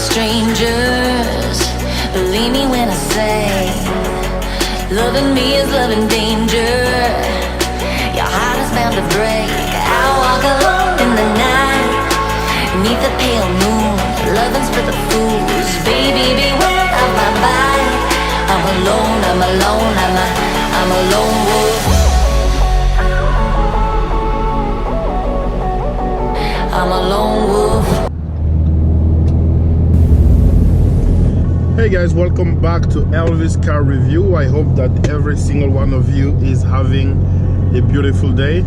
strangers. Believe me when I say, loving me is loving danger. Your heart is bound to break. I walk alone in the night, beneath the pale moon. Loving's for the fools. Baby, beware of my bite. I'm alone, I'm alone, I'm a lone wolf. I'm a lone wolf. Hey guys, welcome back to Elvis car review. I hope that every single one of you is having a beautiful day.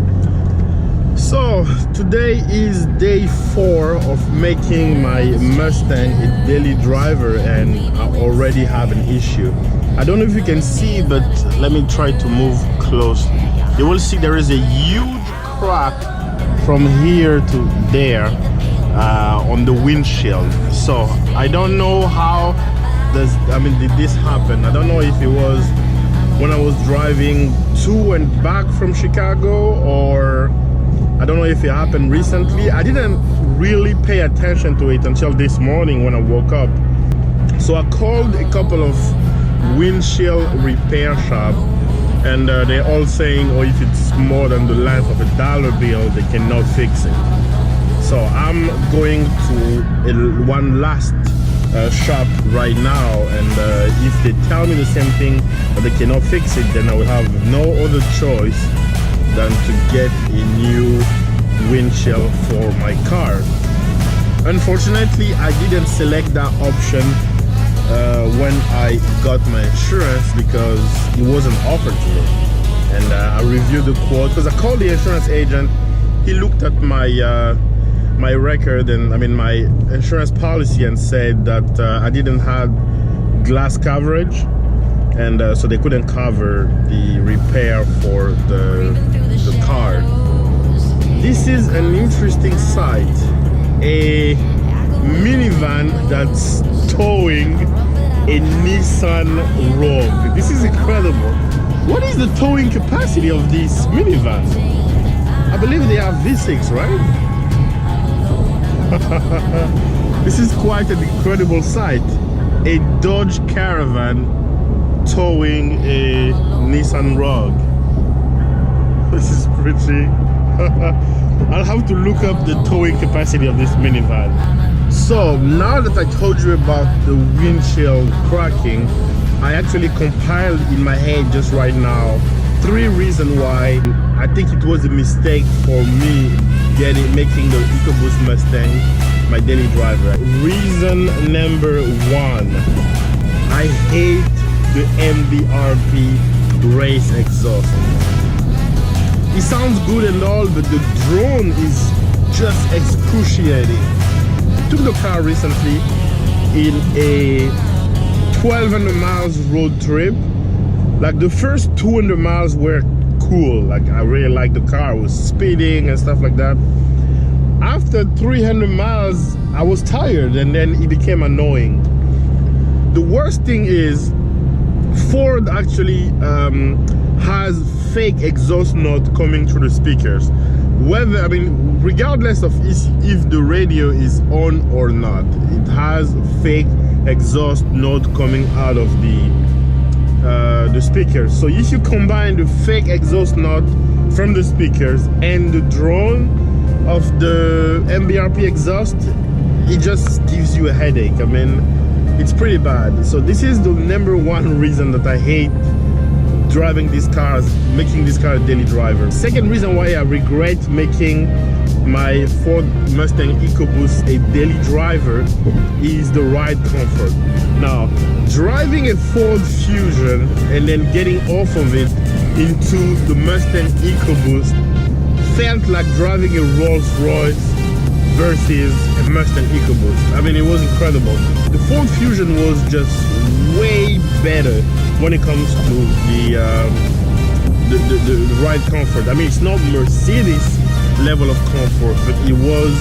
So today is day 4 of making my Mustang a daily driver, and I already have an issue. I don't know if you can see, but let me try to move close. You will see there is a huge crack from here to there on the windshield. So I don't know how did this happen. I don't know if it was when I was driving to and back from Chicago, or I don't know if it happened recently. I didn't really pay attention to it until this morning when I woke up. So I called a couple of windshield repair shop, and they're all saying, oh, if it's more than the length of a dollar bill, they cannot fix it. So I'm going to one last shop right now, and if they tell me the same thing, that they cannot fix it, then I will have no other choice than to get a new windshield for my car. Unfortunately, I didn't select that option when I got my insurance, because it wasn't offered to me. And I reviewed the quote, because I called the insurance agent. He looked at my my record, and my insurance policy, and said that I didn't have glass coverage, and so they couldn't cover the repair for the car. This is an interesting sight, a minivan that's towing a Nissan Rogue. This is incredible. What is the towing capacity of this minivan? I believe they are V6, right? This is quite an incredible sight. A Dodge Caravan towing a Nissan Rogue. This is pretty. I'll have to look up the towing capacity of this minivan. So now that I told you about the windshield cracking, I actually compiled in my head just right now 3 reasons why I think it was a mistake for me making the Ecoboost Mustang my daily driver. Reason number 1, I hate the MBRP Race Exhaust. It sounds good and all, but the drone is just excruciating. I took the car recently in a 1,200 miles road trip. Like the first 200 miles were cool. Like I really liked the car. I was speeding and stuff like that. After 300 miles, I was tired, and then it became annoying. The worst thing is Ford actually has fake exhaust note coming through the speakers. Regardless of if the radio is on or not, it has fake exhaust note coming out of the speakers. So if you combine the fake exhaust note from the speakers and the drone of the MBRP exhaust, it just gives you a headache. It's pretty bad. So this is the number 1 reason that I hate driving these cars, making this car a daily driver. Second reason why I regret making my Ford Mustang EcoBoost a daily driver is the ride comfort. Now, driving a Ford Fusion and then getting off of it into the Mustang EcoBoost felt like driving a Rolls Royce versus a Mustang EcoBoost. It was incredible. The Ford Fusion was just way better when it comes to the ride comfort. It's not Mercedes level of comfort, but it was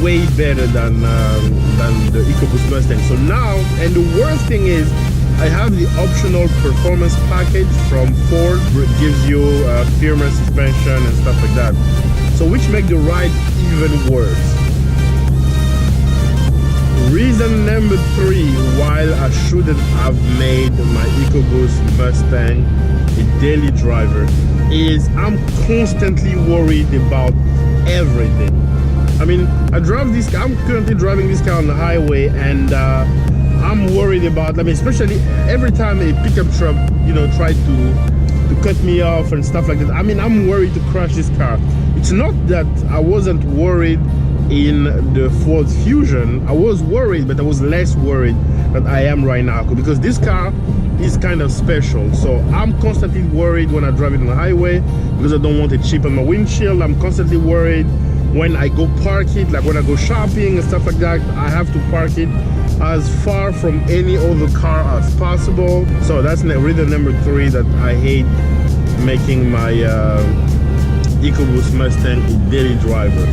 way better than the EcoBoost Mustang. So now, and the worst thing is, I have the optional performance package from Ford, which gives you firmer suspension and stuff like that. So which make the ride even worse. Reason number 3 why I shouldn't have made my Ecoboost Mustang a daily driver is I'm constantly worried about everything. I mean, I'm currently driving this car on the highway, and I'm worried about, I mean, especially every time a pickup truck, you know, tried to cut me off and stuff like that. I mean, I'm worried to crash this car. It's not that I wasn't worried in the Ford Fusion. I was worried, but I was less worried than I am right now, because this car is kind of special. So I'm constantly worried when I drive it on the highway because I don't want a chip on my windshield. I'm constantly worried when I go park it, like when I go shopping and stuff like that. I have to park it as far from any other car as possible. So that's reason number 3 that I hate making my Ecoboost Mustang a daily driver.